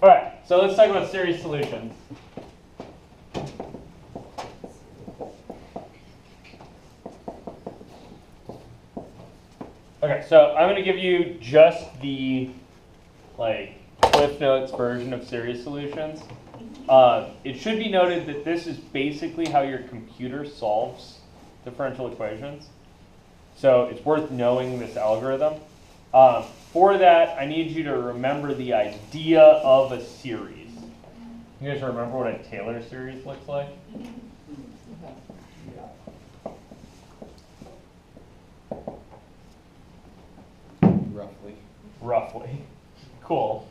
All right, so let's talk about series solutions. Okay, so I'm going to give you just the Cliff Notes version of series solutions. It should be noted that this is basically how your computer solves differential equations. So it's worth knowing this algorithm. For that, I need you to remember the idea of a series. You guys remember what a Taylor series looks like? Roughly. Cool.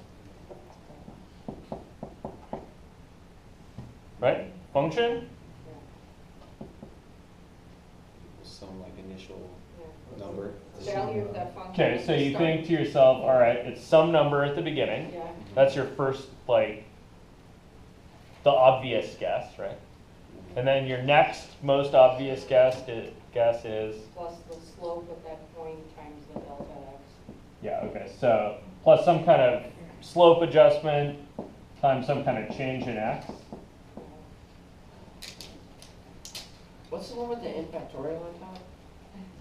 Right? Function? Some initial number. Value of that function. Okay, so you think to yourself, all right, it's some number at the beginning. Yeah. That's your first, the obvious guess, right? And then your next most obvious guess is? Plus the slope at that point times the delta x. Yeah, okay, so plus some kind of slope adjustment times some kind of change in x. What's the one with the in factorial on top?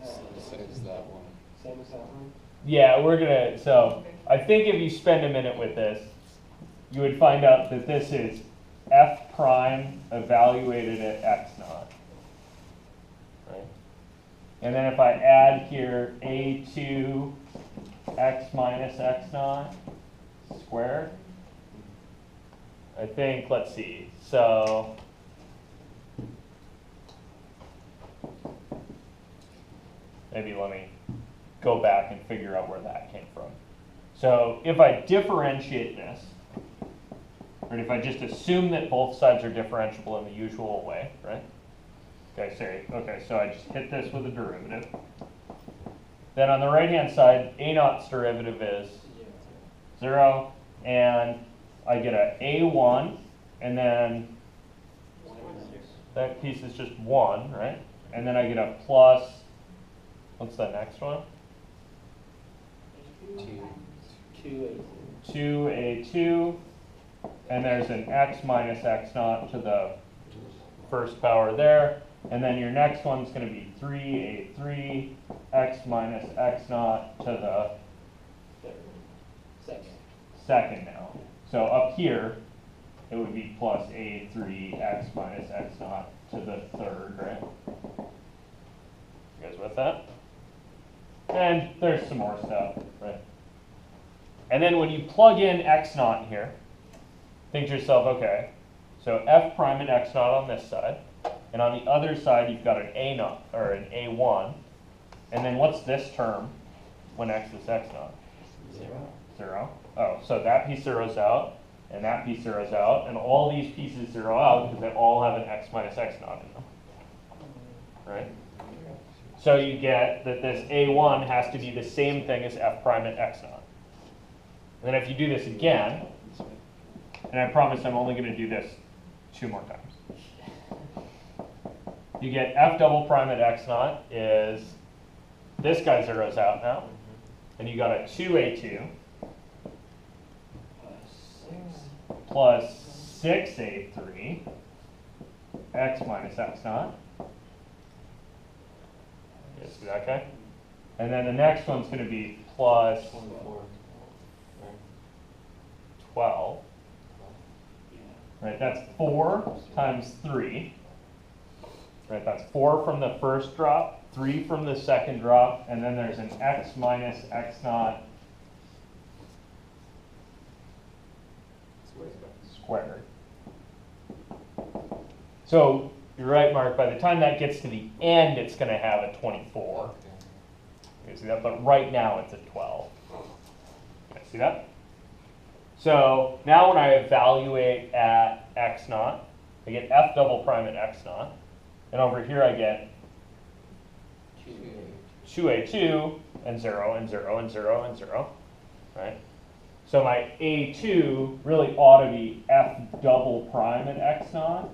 So is that one. Same as that one? Yeah, so I think if you spend a minute with this, you would find out that this is f prime evaluated at x naught. Right? And then if I add here a2 x minus x naught squared, I think, let's see, so maybe let me go back and figure out where that came from. So if I differentiate this, or if I just assume that both sides are differentiable in the usual way, right? Okay, so I just hit this with a derivative. Then on the right-hand side, a naught's derivative is 0, and I get a a1, and then that piece is just 1, right? And then I get a plus, what's the next one? 2a2, and there's an x minus x naught to the first power there. And then your next one's going to be 3a3 x minus x naught to the second now. So up here, it would be plus a3 x minus x naught to the third, right? You guys with that? And there's some more stuff, right? And then when you plug in x naught here, think to yourself, okay, so f prime and x naught on this side, and on the other side you've got an a naught, or an a1, and then what's this term when x is x naught? 0. Oh, so that piece zeroes out, and that piece zeroes out, and all these pieces zero out because they all have an x minus x naught in them, right? So you get that this a1 has to be the same thing as f prime at x naught. And then if you do this again, and I promise I'm only going to do this 2 more times, you get f double prime at x naught is, this guy zeroes out now, and you got a 2a2 plus 6a3 x minus x naught. You see that guy? And then the next one's going to be plus 12. Right, that's 4 times 3. Right, that's 4 from the first drop, 3 from the second drop, and then there's an x minus x naught squared. So you're right, Mark, by the time that gets to the end, it's going to have a 24. You see that? But right now it's a 12. Okay, see that? So now when I evaluate at x naught, I get f double prime at x naught. And over here I get 2a2 and 0 and 0 and 0 and 0, right? So my a2 really ought to be f double prime at x naught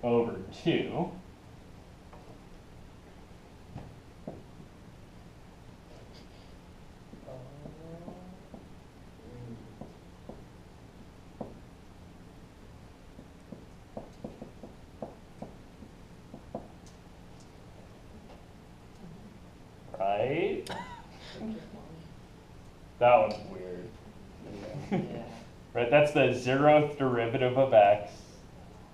over 2. That one's weird. Yeah. Right, that's the 0th derivative of x,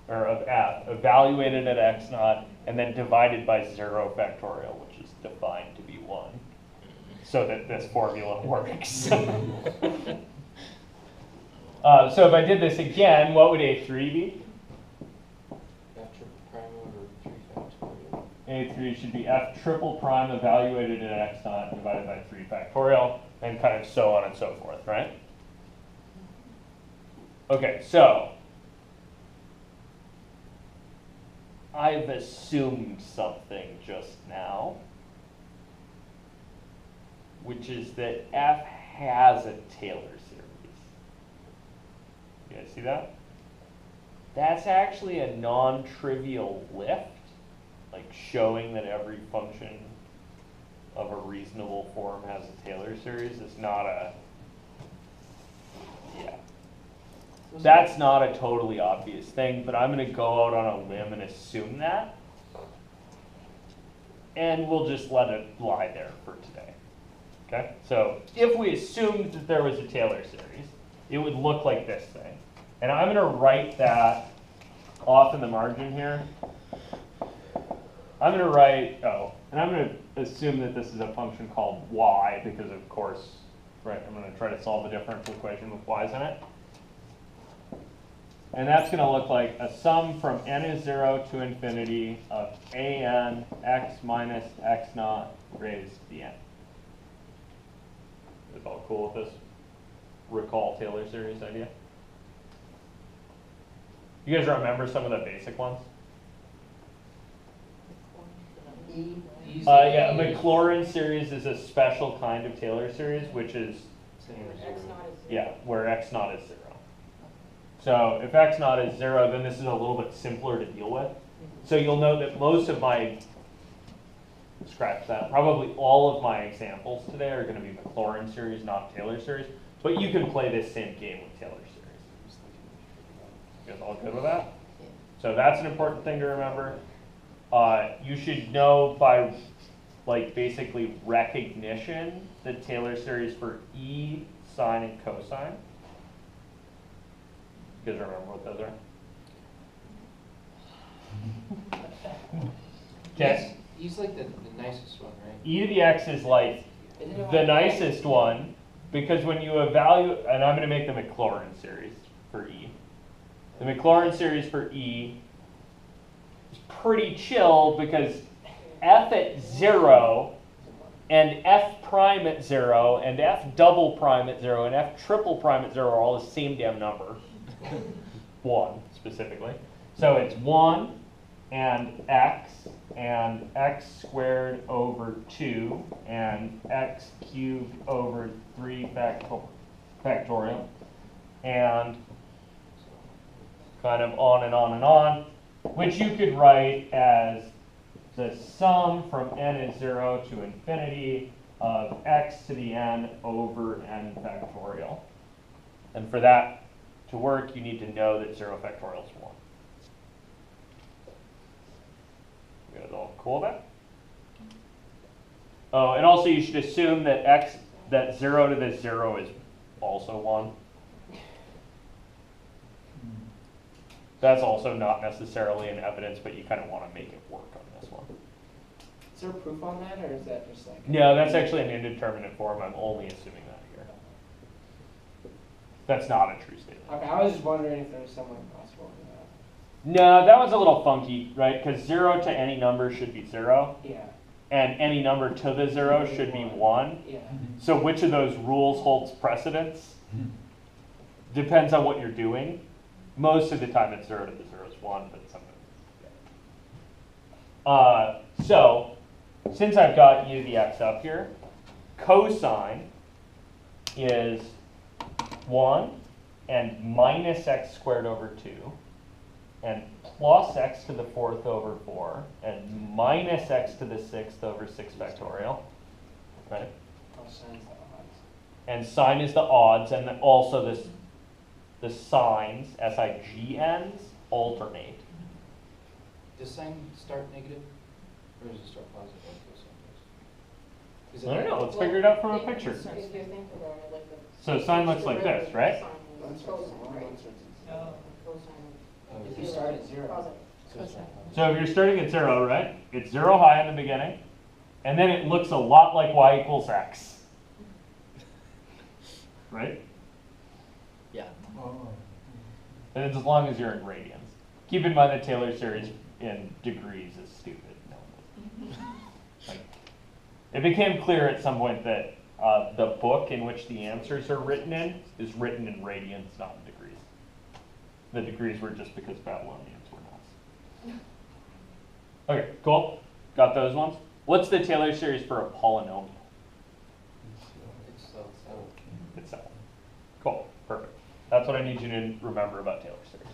or of f, evaluated at x naught, and then divided by 0 factorial, which is defined to be 1, so that this formula works. So if I did this again, what would A3 be? F triple prime over 3 factorial. A3 should be f triple prime evaluated at x naught divided by 3 factorial, and kind of so on and so forth, right? Okay, so I've assumed something just now, which is that f has a Taylor series. You guys see that? That's actually a non-trivial lift, like showing that every function of a reasonable form has a Taylor series. It's not a, yeah. That's not a totally obvious thing, but I'm going to go out on a limb and assume that. And we'll just let it lie there for today. Okay? So if we assumed that there was a Taylor series, it would look like this thing. And I'm going to write that off in the margin here. I'm going to write, and I'm going to assume that this is a function called y, because of course, right, I'm going to try to solve a differential equation with y's in it. And that's going to look like a sum from n is 0 to infinity of an x minus x naught raised to the n. Is all cool with this recall Taylor series idea? You guys remember some of the basic ones? Yeah, Maclaurin series is a special kind of Taylor series, which is, X naught is 0. yeah, where x naught is 0. So if x naught is 0, then this is a little bit simpler to deal with. So you'll note that most of my, scratch that, probably all of my examples today are going to be Maclaurin series, not Taylor series. But you can play this same game with Taylor series. You guys all good with that? So that's an important thing to remember. You should know by, like, basically recognition the Taylor series for E, sine, and cosine. You guys remember what those are? Okay. He's like the nicest one, right? E to the x is like the nicest one, because when you evaluate, and I'm going to make the Maclaurin series for E. The Maclaurin series for E is pretty chill because f at 0 and f prime at 0 and f double prime at 0 and f triple prime at 0 are all the same damn number. 1 specifically. So it's 1 and x squared over 2 and x cubed over 3 factorial, and kind of on and on and on, which you could write as the sum from n is 0 to infinity of x to the n over n factorial. And for that to work, you need to know that 0 factorial is 1. You guys all cool with that? Oh, and also you should assume that that 0 to the 0 is also 1. That's also not necessarily an evidence, but you kind of want to make it work on this one. Is there proof on that, or is that just like? No, that's actually an indeterminate form. I'm only assuming that here. That's not a true statement. Okay, I was just wondering if there was some way possible for that. No, that was a little funky, right? Because 0 to any number should be 0, Yeah, and any number to the 0 should be 1. yeah. So which of those rules holds precedence? Depends on what you're doing. Most of the time it's 0 to the 0 is 1, but sometimes. Yeah. So since I've got e to the x up here, cosine is 1 and minus x squared over 2 and plus x to the 4th over 4 and minus x to the 6th over 6 factorial, right? Oh, sine's the odds. And sine is the odds, and then also the signs, SIGNs, alternate. Does sine start negative, or does it start positive like cosine I don't know, let's figure it out from a Think- picture. If you think about it, like the. So sine looks like this, right? Sine is cosine, right? Cosine of- If you start at zero. Cosine. So if you're starting at 0, right? It's 0 high in the beginning, and then it looks a lot like y equals x. Right? Yeah. And it's as long as you're in radians. Keep in mind that Taylor series in degrees is stupid. No. Like, it became clear at some point that the book in which the answers are written in is written in radians, not in degrees. The degrees were just because Babylonians were nuts. Okay, cool. Got those ones. What's the Taylor series for a polynomial It's itself? Cool, perfect. That's what I need you to remember about Taylor series.